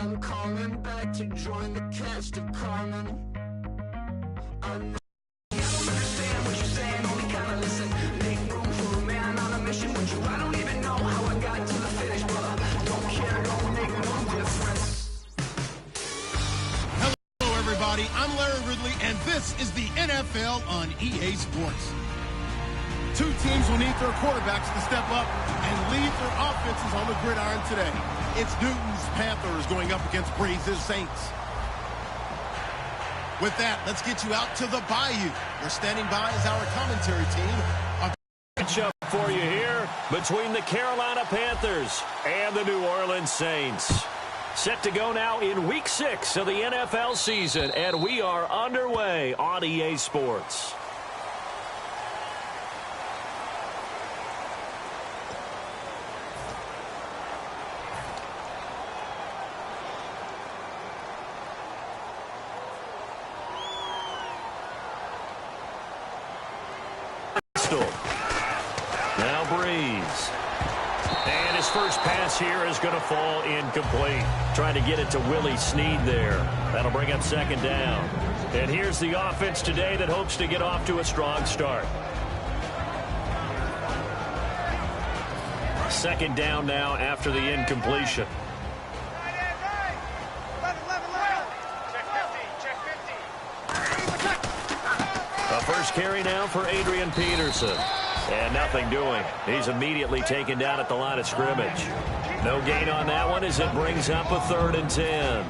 I'm coming back to join the cast of Carmen. I know you don't understand what you're saying, only kinda listen. Make room for a man on a mission with you. I don't even know how I got to the finish, but don't care, don't make no difference. Hello, everybody. I'm Larry Ridley, and this is the NFL on EA Sports. Two teams will need their quarterbacks to step up and lead their offenses on the gridiron today. It's Newton's Panthers going up against Breeze's Saints. With that, let's get you out to the Bayou. We're standing by as our commentary team. Matchup for you here between the Carolina Panthers and the New Orleans Saints. Set to go now in Week 6 of the NFL season, and we are underway on EA Sports. Now Breeze. And his first pass here is going to fall incomplete. Trying to get it to Willie Snead there. That'll bring up second down. And here's the offense today that hopes to get off to a strong start. Second down now after the incompletion. First carry now for Adrian Peterson. And nothing doing. He's immediately taken down at the line of scrimmage. No gain on that one as it brings up a 3rd and 10.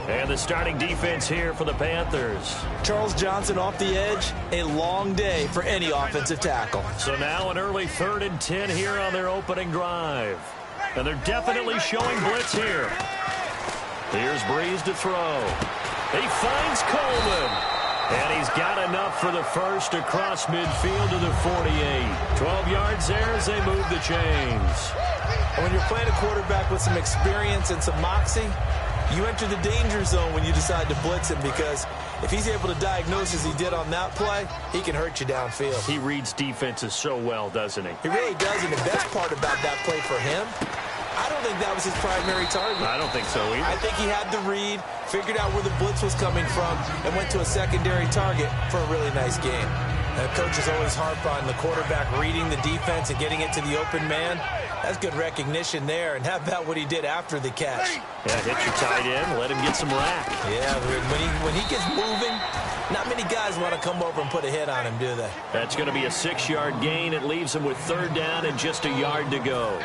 And the starting defense here for the Panthers. Charles Johnson off the edge. A long day for any offensive tackle. So now an early 3rd and 10 here on their opening drive. And they're definitely showing blitz here. Here's Breeze to throw. He finds Coleman. And he's got enough for the first across midfield to the 48. 12 yards there as they move the chains. And when you're playing a quarterback with some experience and some moxie, you enter the danger zone when you decide to blitz him, because if he's able to diagnose as he did on that play, he can hurt you downfield. He reads defenses so well, doesn't he? He really does, and the best part about that play for him, I don't think that was his primary target. I don't think so either. I think he had the read, figured out where the blitz was coming from, and went to a secondary target for a really nice game. And coaches always harp on the quarterback reading the defense and getting it to the open man. That's good recognition there. And how about what he did after the catch? Yeah, hit your tight end, let him get some rack. Yeah, when he gets moving, not many guys want to come over and put a hit on him, do they? That's going to be a 6-yard gain. It leaves him with 3rd down and just a yard to go.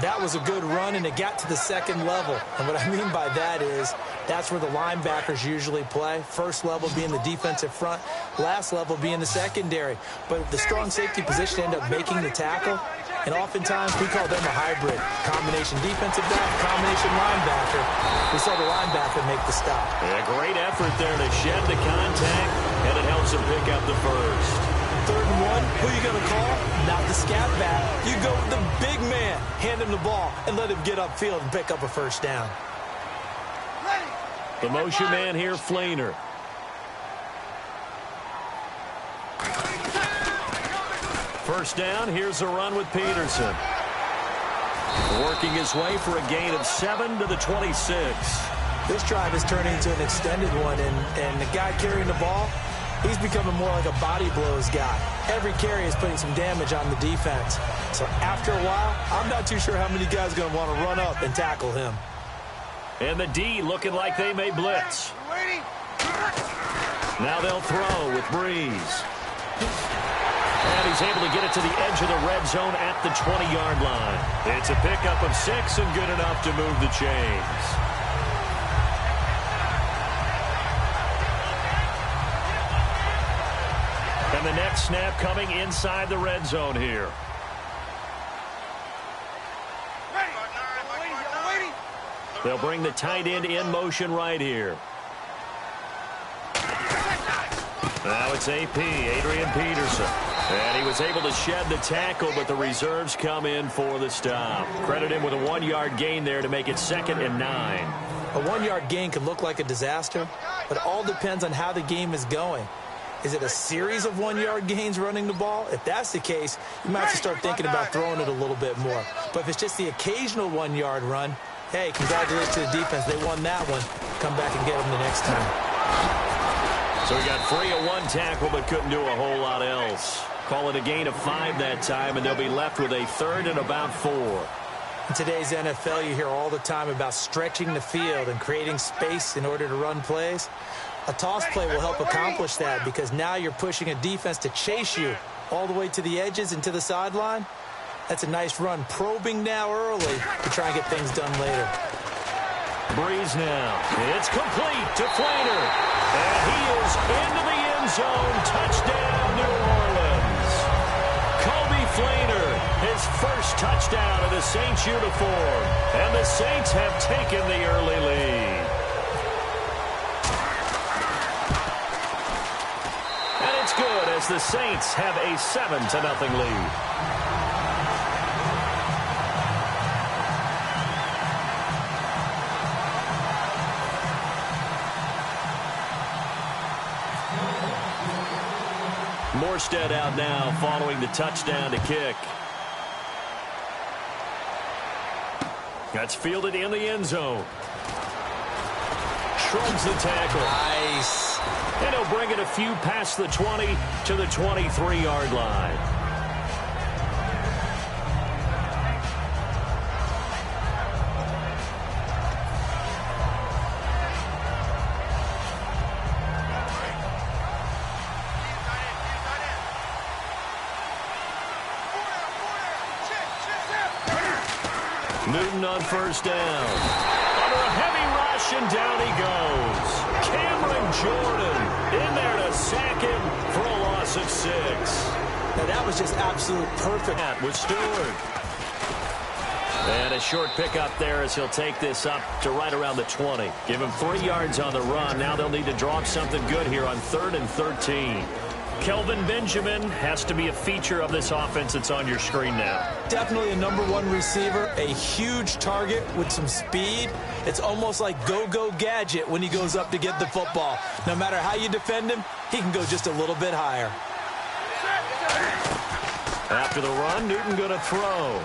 That was a good run, and it got to the second level. And what I mean by that is that's where the linebackers usually play. First level being the defensive front, last level being the secondary. But the strong safety position ended up making the tackle, and oftentimes we call them a hybrid. Combination defensive back, combination linebacker. We saw the linebacker make the stop. Yeah, great effort there to shed the contact, and it helps him pick up the first. 3rd and 1, who you going to call? Not the scat back. You go with the big man, hand him the ball, and let him get upfield and pick up a first down. The motion man here, Flainer. First down, here's a run with Peterson. Working his way for a gain of 7 to the 26. This drive is turning into an extended one, and the guy carrying the ball, he's becoming more like a body blows guy. Every carry is putting some damage on the defense. So after a while, I'm not too sure how many guys are going to want to run up and tackle him. And the D looking like they may blitz. Now they'll throw with Breeze. And he's able to get it to the edge of the red zone at the 20-yard line. It's a pickup of 6 and good enough to move the chains. And the next snap coming inside the red zone here. They'll bring the tight end in motion right here. Now it's AP, Adrian Peterson. And he was able to shed the tackle, but the reserves come in for the stop. Credit him with a 1-yard gain there to make it 2nd and 9. A 1-yard gain can look like a disaster, but it all depends on how the game is going. Is it a series of 1-yard gains running the ball? If that's the case, you might have to start thinking about throwing it a little bit more. But if it's just the occasional 1-yard run, hey, congratulations to the defense. They won that one. Come back and get them the next time. So he got free of one tackle but couldn't do a whole lot else. Call it a gain of 5 that time, and they'll be left with a 3rd and about 4. In today's NFL, you hear all the time about stretching the field and creating space in order to run plays. A toss play will help accomplish that because now you're pushing a defense to chase you all the way to the edges and to the sideline. That's a nice run, probing now early to try and get things done later. Breeze now. It's complete to Flainer. And he is into the end zone. Touchdown, New Orleans. Kobe Flainer, his first touchdown in a Saints uniform. And the Saints have taken the early lead. And it's good as the Saints have a 7-0 lead. Morstead out now following the touchdown to kick. That's fielded in the end zone. Shrugs the tackle. Nice. And he'll bring it a few past the 20 to the 23-yard line. Newton on first down. Under a heavy rush, and down he goes. Cameron Jordan in there to sack him for a loss of 6. Now that was just absolute perfect. With Stewart. And a short pickup there as he'll take this up to right around the 20. Give him 3 yards on the run. Now they'll need to draw up something good here on 3rd and 13. Kelvin Benjamin has to be a feature of this offense that's on your screen now. Definitely a #1 receiver, a huge target with some speed. It's almost like go-go gadget when he goes up to get the football. No matter how you defend him, he can go just a little bit higher. After the run, Newton going to throw.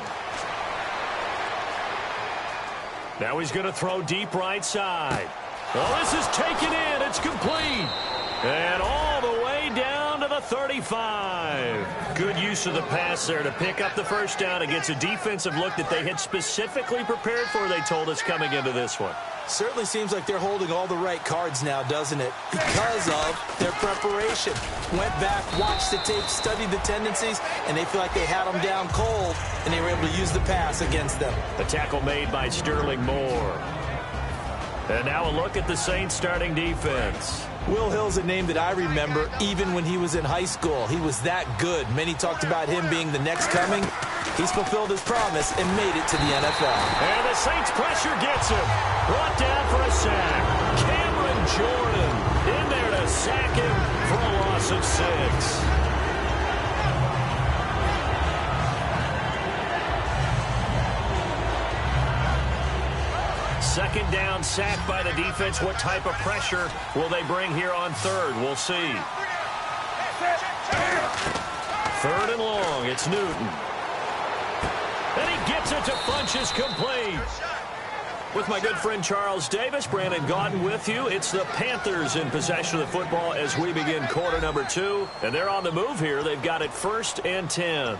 Now he's going to throw deep right side. Well, this is taken in. It's complete. And all the way down to the 35. Good use of the pass there to pick up the first down against a defensive look that they had specifically prepared for, they told us, coming into this one. Certainly seems like they're holding all the right cards now, doesn't it? Because of their preparation. Went back, watched the tape, studied the tendencies, and they feel like they had them down cold, and they were able to use the pass against them. A tackle made by Sterling Moore. And now a look at the Saints starting defense. Will Hill's a name that I remember even when he was in high school. He was that good. Many talked about him being the next coming. He's fulfilled his promise and made it to the NFL. And the Saints pressure gets him. Brought down for a sack. Cameron Jordan in there to sack him for a loss of 6. Second down, sack by the defense. What type of pressure will they bring here on 3rd? We'll see. 3rd and long. It's Newton. And he gets it to Funches complete. With my good friend Charles Davis, Brandon Gaudin with you. It's the Panthers in possession of the football as we begin quarter number 2. And they're on the move here. They've got it 1st and 10.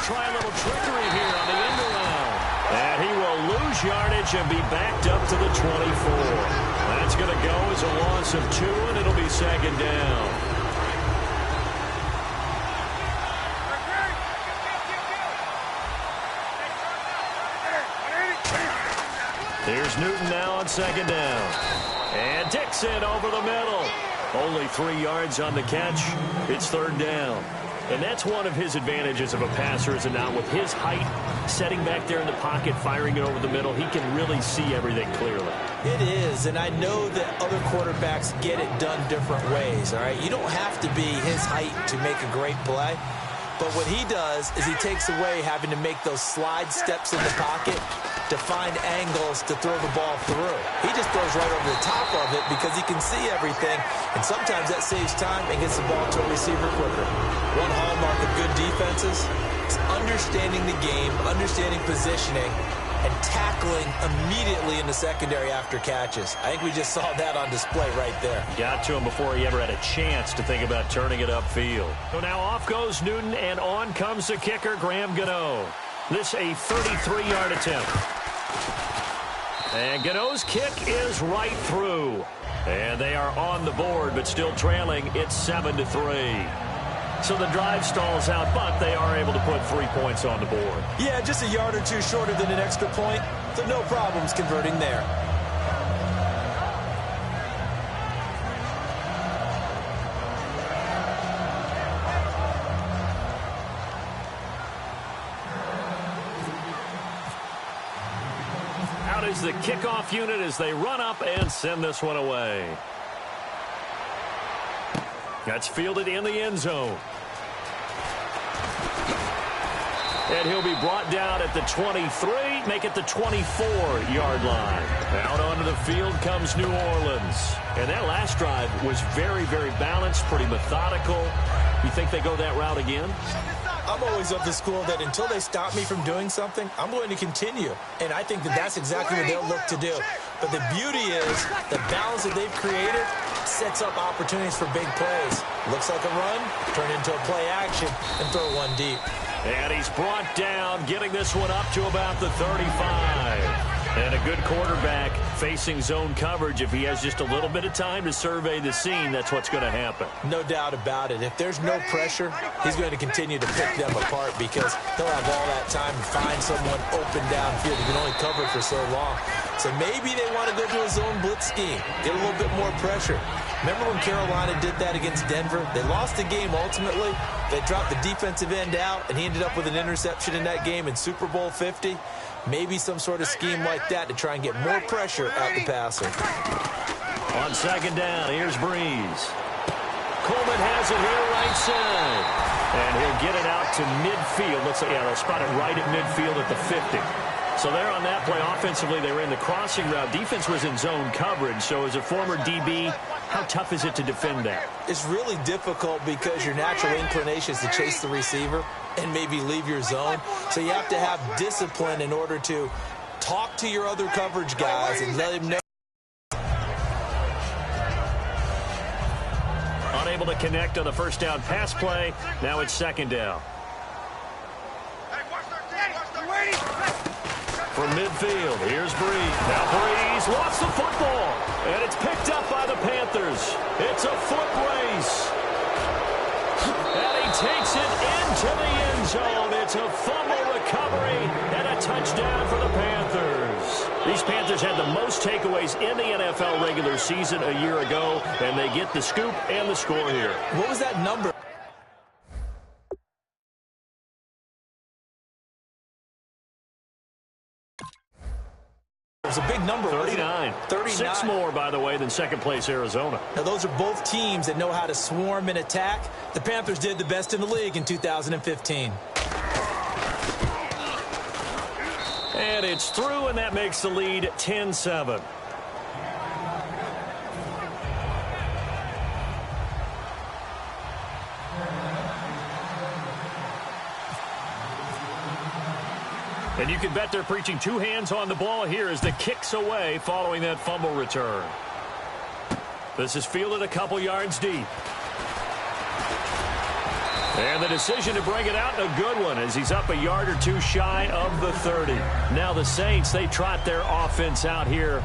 Try a little trickery here on the end around. And he will lose yardage and be backed up to the 24. That's going to go as a loss of 2, and it'll be 2nd down. Here's Newton now on 2nd down. And Dixon over the middle. Only 3 yards on the catch. It's 3rd down. And that's one of his advantages of a passer, is it not? With his height, setting back there in the pocket, firing it over the middle, he can really see everything clearly. It is, and I know that other quarterbacks get it done different ways, all right? You don't have to be his height to make a great play, But what he does is he takes away having to make those slide steps in the pocket to find angles to throw the ball through. He just throws right over the top of it because he can see everything, and sometimes that saves time and gets the ball to a receiver quicker. One hallmark of good defenses is understanding the game, understanding positioning, and tackling immediately in the secondary after catches. I think we just saw that on display right there. Got to him before he ever had a chance to think about turning it upfield. So now off goes Newton, and on comes the kicker, Graham Gano. This a 33-yard attempt. And Gano's kick is right through. And they are on the board, but still trailing. It's 7-3. So the drive stalls out, but they are able to put 3 points on the board. Yeah, just a yard or two shorter than an extra point, so no problems converting there. Out is the kickoff unit as they run up and send this one away. That's fielded in the end zone. And he'll be brought down at the 23, make it the 24-yard line. Out onto the field comes New Orleans. And that last drive was very, very balanced, pretty methodical. You think they go that route again? I'm always of the school that until they stop me from doing something, I'm going to continue. And I think that that's exactly what they'll look to do. But the beauty is the balance that they've created sets up opportunities for big plays. Looks like a run, turn into a play action, and throw one deep. And he's brought down, getting this one up to about the 35. And a good quarterback facing zone coverage. If he has just a little bit of time to survey the scene, that's what's going to happen. No doubt about it. If there's no pressure, he's going to continue to pick them apart because he'll have all that time to find someone open downfield. He can only cover for so long. So maybe they want to go to a zone blitz scheme, get a little bit more pressure. Remember when Carolina did that against Denver? They lost the game ultimately. They dropped the defensive end out, and he ended up with an interception in that game in Super Bowl 50. Maybe some sort of scheme like that to try and get more pressure at the passer. On second down, here's Breeze. Coleman has it here right side. And he'll get it out to midfield. Looks like, yeah, they'll spot it right at midfield at the 50. So there on that play, offensively, they were in the crossing route. Defense was in zone coverage. So as a former DB, how tough is it to defend that? It's really difficult because your natural inclination is to chase the receiver and maybe leave your zone. So you have to have discipline in order to talk to your other coverage guys and let them know. Unable to connect on the first down pass play. Now it's second down. From midfield, here's Breeze. Now Breeze lost the football, and it's picked up by the Panthers. It's a foot race. And he takes it into the end zone. It's a fumble recovery and a touchdown for the Panthers. These Panthers had the most takeaways in the NFL regular season a year ago, and they get the scoop and the score here. What was that number? It was a big number. 39. 39. 6 more, by the way, than second-place Arizona. Now, those are both teams that know how to swarm and attack. The Panthers did the best in the league in 2015. And it's through, and that makes the lead 10-7. And you can bet they're preaching two hands on the ball here as the kick's away following that fumble return. This is fielded a couple yards deep. And the decision to bring it out, a good one, as he's up a yard or two shy of the 30. Now the Saints, they trot their offense out here.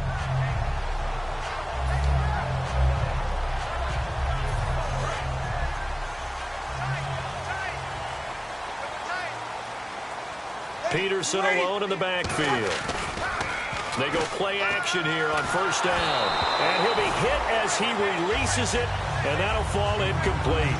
Peterson alone in the backfield. They go play action here on first down. And he'll be hit as he releases it, and that'll fall incomplete.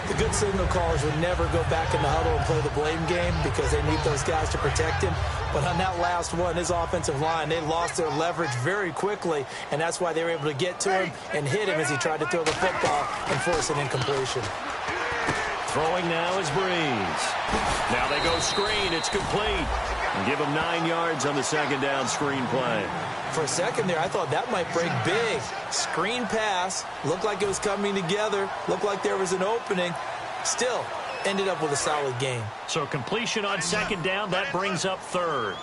The good signal callers would never go back in the huddle and play the blame game because they need those guys to protect him. But on that last one, his offensive line, they lost their leverage very quickly, and that's why they were able to get to him and hit him as he tried to throw the football and force an incompletion. Throwing now is Breeze. Now they go screen. It's complete. And give him 9 yards on the second down screen play. For a second there, I thought that might break big. Screen pass. Looked like it was coming together. Looked like there was an opening. Still, ended up with a solid game. So completion on second down, that brings up third.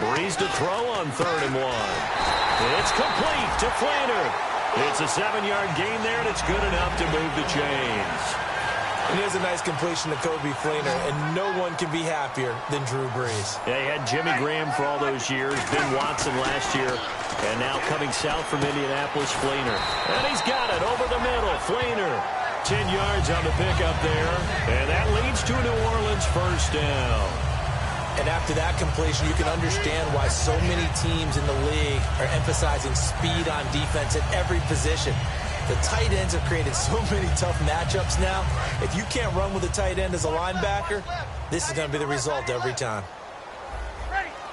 Breeze to throw on 3rd and 1. It's complete to Flanner. It's a 7-yard gain there, and it's good enough to move the chains. And here's a nice completion to Kobe Flanner, and no one can be happier than Drew Brees. Yeah, he had Jimmy Graham for all those years, Ben Watson last year, and now coming south from Indianapolis, Flanner. And he's got it over the middle. Flanner, 10 yards on the pickup there, and that leads to a New Orleans first down. And after that completion, you can understand why so many teams in the league are emphasizing speed on defense at every position. The tight ends have created so many tough matchups now. If you can't run with a tight end as a linebacker, this is going to be the result every time.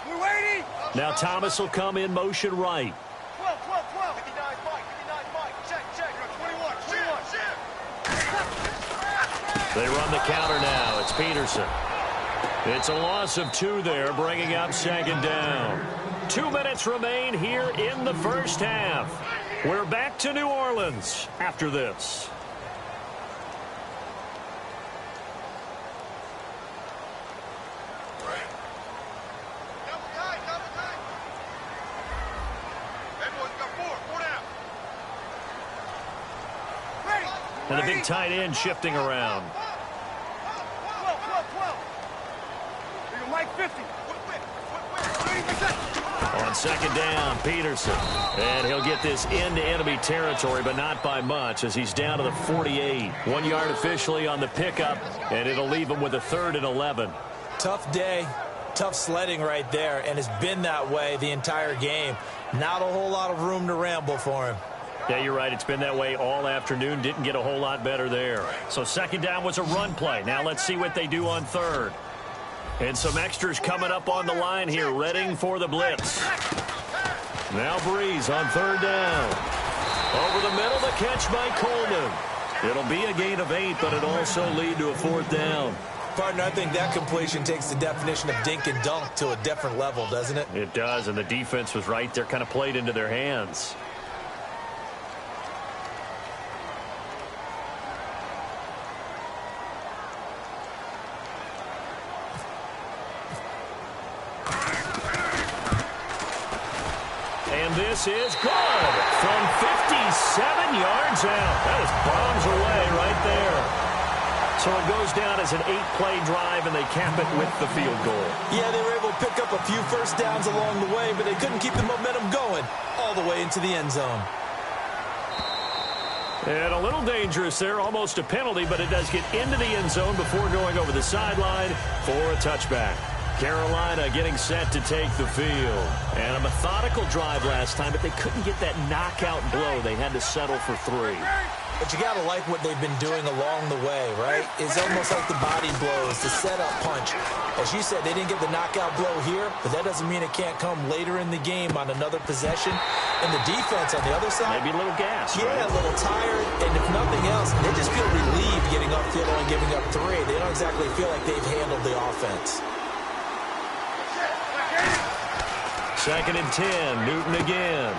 We're waiting. Now Thomas will come in motion right. 12, 12, 12. 59, Mike. 59, Mike. Check. 21. They run the counter now. It's Peterson. It's a loss of 2 there, bringing up second down. 2 minutes remain here in the first half. We're back to New Orleans after this. And the big tight end shifting around. 12. Mike 50. On second down, Peterson. And he'll get this into enemy territory, but not by much, as he's down to the 48. 1 yard officially on the pickup, and it'll leave him with a 3rd and 11. Tough day, tough sledding right there, and it's been that way the entire game. Not a whole lot of room to ramble for him. Yeah, you're right. It's been that way all afternoon. Didn't get a whole lot better there. So second down was a run play. Now let's see what they do on 3rd. And some extras coming up on the line here, readying for the blitz. Now Breeze on 3rd down. Over the middle, the catch by Coleman. It'll be a gain of 8, but it'll also lead to a 4th down. Partner, I think that completion takes the definition of dink and dunk to a different level, doesn't it? It does, and the defense was right there, kind of played into their hands. This is good from 57 yards out. That was bombs away right there. So it goes down as an 8-play drive, and they cap it with the field goal. Yeah, they were able to pick up a few first downs along the way, but they couldn't keep the momentum going all the way into the end zone. And a little dangerous there, almost a penalty, but it does get into the end zone before going over the sideline for a touchback. Carolina getting set to take the field. And a methodical drive last time, but they couldn't get that knockout blow. They had to settle for 3. But you got to like what they've been doing along the way, right? It's almost like the body blows, the setup punch. As you said, they didn't get the knockout blow here, but that doesn't mean it can't come later in the game on another possession. And the defense on the other side, maybe a little gas. Yeah, right? A little tired. And if nothing else, they just feel relieved getting upfield and giving up 3. They don't exactly feel like they've handled the offense. 2nd and 10, Newton again.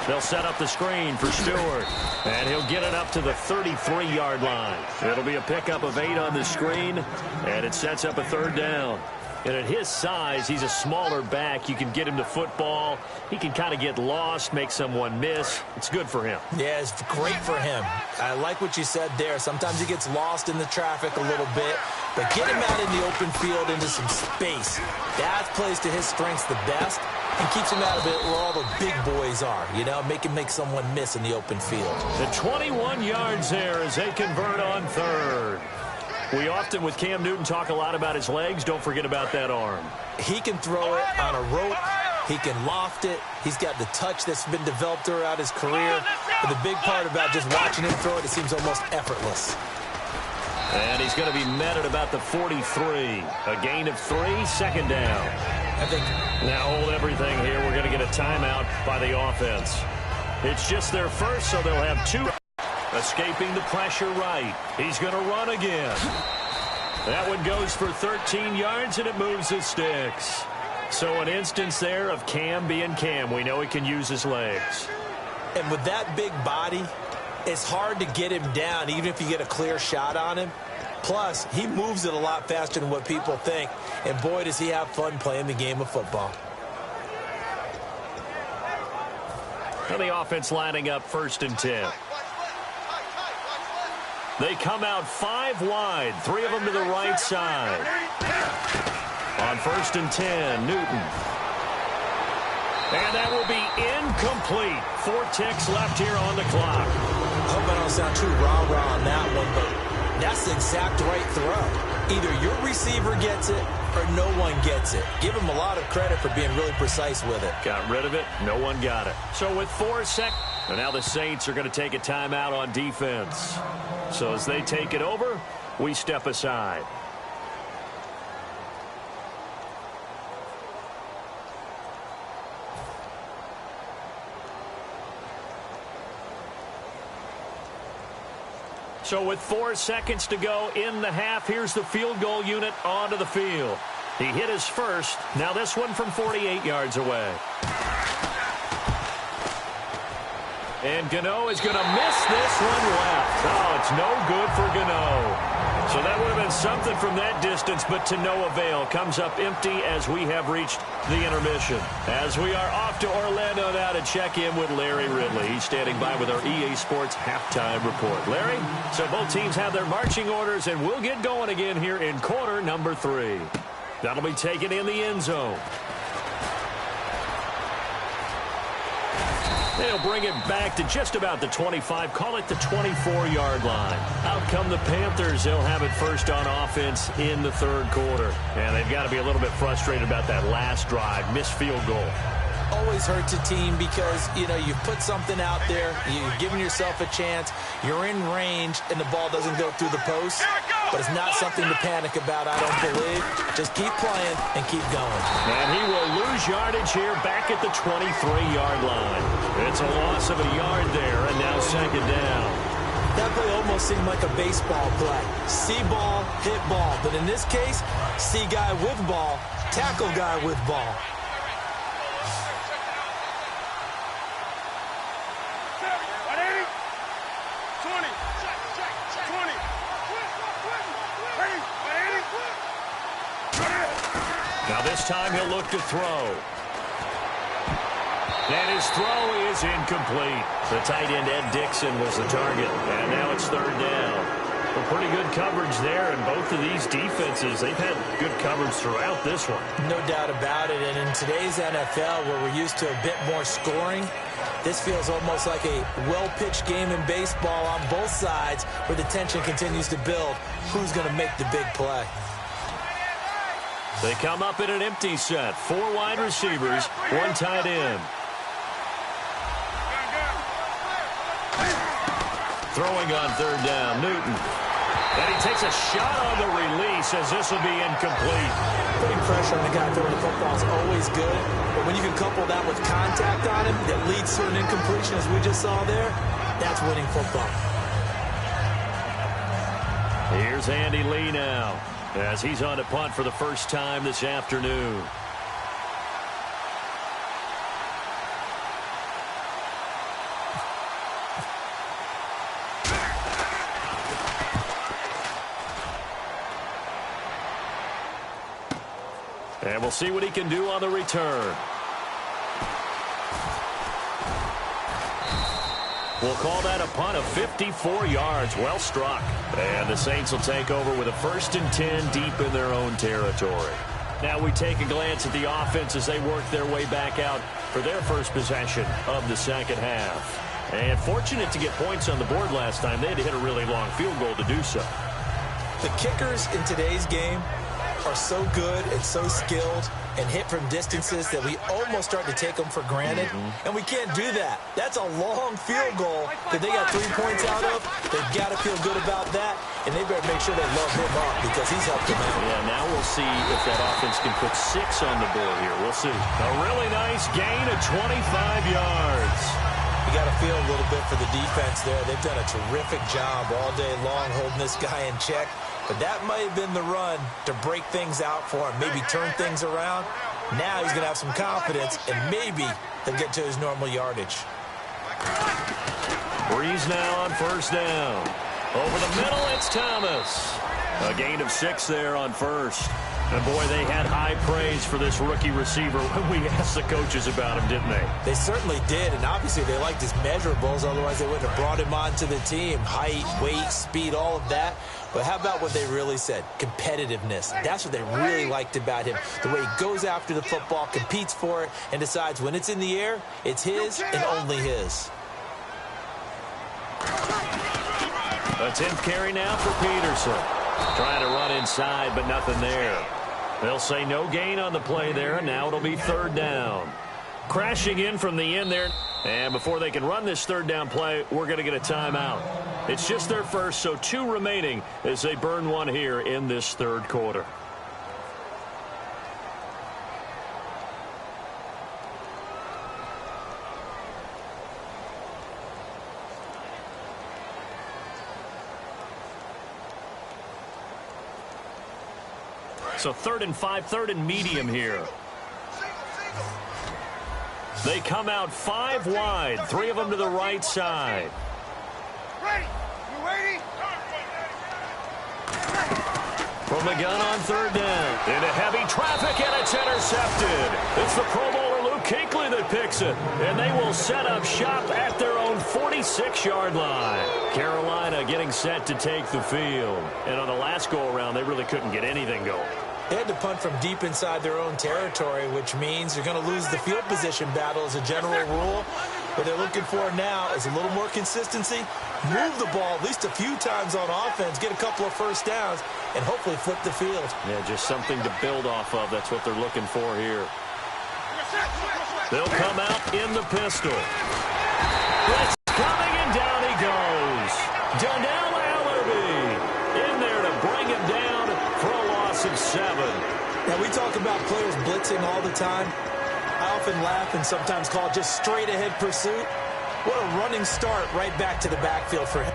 They'll set up the screen for Stewart, and he'll get it up to the 33-yard line. It'll be a pickup of 8 on the screen, and it sets up a 3rd down. And at his size, he's a smaller back. You can get him to football. He can kind of get lost, make someone miss. It's good for him. Yeah, it's great for him. I like what you said there. Sometimes he gets lost in the traffic a little bit, but get him out in the open field into some space. That plays to his strengths the best and keeps him out of it where all the big boys are, you know, make him make someone miss in the open field. The 21 yards there as they convert on 3rd. We often, with Cam Newton, talk a lot about his legs. Don't forget about that arm. He can throw it on a rope. He can loft it. He's got the touch that's been developed throughout his career. But the big part about just watching him throw it, it seems almost effortless. And he's going to be met at about the 43. A gain of 3, 2nd down. I think. Now hold everything here. We're going to get a timeout by the offense. It's just their first, so they'll have 2. Escaping the pressure right. He's going to run again. That one goes for 13 yards, and it moves the sticks. So an instance there of Cam being Cam. We know he can use his legs. And with that big body, it's hard to get him down, even if you get a clear shot on him. Plus, he moves it a lot faster than what people think. And boy, does he have fun playing the game of football. And the offense lining up 1st and 10. They come out 5 wide, 3 of them to the right side. On 1st and 10, Newton. And that will be incomplete. 4 ticks left here on the clock. I hope I don't sound too rah-rah on that one, but that's the exact right throw. Either your receiver gets it or no one gets it. Give him a lot of credit for being really precise with it. Got rid of it. No one got it. So with 4 seconds, and now the Saints are going to take a timeout on defense. So as they take it over, we step aside. So with 4 seconds to go in the half, here's the field goal unit onto the field. He hit his first. Now this one from 48 yards away. And Gano is going to miss this one left. Oh, it's no good for Gano. So that would have been something from that distance, but to no avail. Comes up empty as we have reached the intermission. As we are off to Orlando now to check in with Larry Ridley. He's standing by with our EA Sports halftime report. Larry, so both teams have their marching orders, and we'll get going again here in quarter number 3. That'll be taken in the end zone. They'll bring it back to just about the 25, call it the 24-yard line. Out come the Panthers. They'll have it first on offense in the 3rd quarter. And they've got to be a little bit frustrated about that last drive, missed field goal. Always hurts a team because, you know, you've put something out there, you've given yourself a chance, you're in range, and the ball doesn't go through the post. But it's not something to panic about, I don't believe. Just keep playing and keep going. And he will lose yardage here back at the 23-yard line. It's a loss of a yard there, and now 2nd down. That play almost seemed like a baseball play. See ball, hit ball. But in this case, see guy with ball, tackle guy with ball. Now this time he'll look to throw. And his throw is incomplete. The tight end, Ed Dixon, was the target. And now it's 3rd down. Well, pretty good coverage there, and both of these defenses, they've had good coverage throughout this one. No doubt about it. And in today's NFL, where we're used to a bit more scoring, this feels almost like a well-pitched game in baseball on both sides where the tension continues to build. Who's going to make the big play? They come up in an empty set. 4 wide receivers, 1 tight end. Throwing on 3rd down, Newton. And he takes a shot on the release as this will be incomplete. Putting pressure on the guy throwing the football is always good. But when you can couple that with contact on him that leads to an incompletion, as we just saw there, that's winning football. Here's Andy Lee now, as he's on to punt for the first time this afternoon. And we'll see what he can do on the return. We'll call that a punt of 54 yards. Well struck. And the Saints will take over with a 1st and 10 deep in their own territory. Now we take a glance at the offense as they work their way back out for their first possession of the 2nd half. And fortunate to get points on the board last time. They had to hit a really long field goal to do so. The kickers in today's game are so good and so skilled and hit from distances that we almost start to take them for granted. And we can't do that. That's a long field goal that they got 3 points out of. They've got to feel good about that, and they better make sure they love him up because he's helped them out. Yeah, now we'll see if that offense can put 6 on the board here. We'll see. A really nice gain of 25 yards. You got to feel a little bit for the defense there. They've done a terrific job all day long holding this guy in check. But that might have been the run to break things out for him, maybe turn things around. Now he's going to have some confidence, and maybe he'll get to his normal yardage. Breeze now on first down. Over the middle, it's Thomas. A gain of 6 there on first. And, boy, they had high praise for this rookie receiver when we asked the coaches about him, didn't they? They certainly did, and obviously they liked his measurables. Otherwise, they wouldn't have brought him onto the team. Height, weight, speed, all of that. But how about what they really said? Competitiveness. That's what they really liked about him. The way he goes after the football, competes for it, and decides when it's in the air, it's his and only his. A 10th carry now for Peterson. Trying to run inside, but nothing there. They'll say no gain on the play there, and now it'll be third down. Crashing in from the end there. And before they can run this third down play, we're going to get a timeout. It's just their first, so 2 remaining as they burn one here in this third quarter. So 3rd and 5, 3rd and medium here. They come out 5 wide, 3 of them to the right side. Ready? You ready? From the gun on 3rd down. Into heavy traffic, and it's intercepted. It's the Pro Bowler Luke Kuechly that picks it. And they will set up shop at their own 46-yard line. Carolina getting set to take the field. And on the last go-around, they really couldn't get anything going. They had to punt from deep inside their own territory, which means you're going to lose the field position battle as a general rule. What they're looking for now is a little more consistency, move the ball at least a few times on offense, get a couple of first downs, and hopefully flip the field. Yeah, just something to build off of. That's what they're looking for here. They'll come out in the pistol. Blitz coming, and down he goes. Donnell Allerby in there to bring him down for a loss of 7. Now, we talk about players blitzing all the time. I often laugh and sometimes call it just straight-ahead pursuit. What a running start right back to the backfield for him.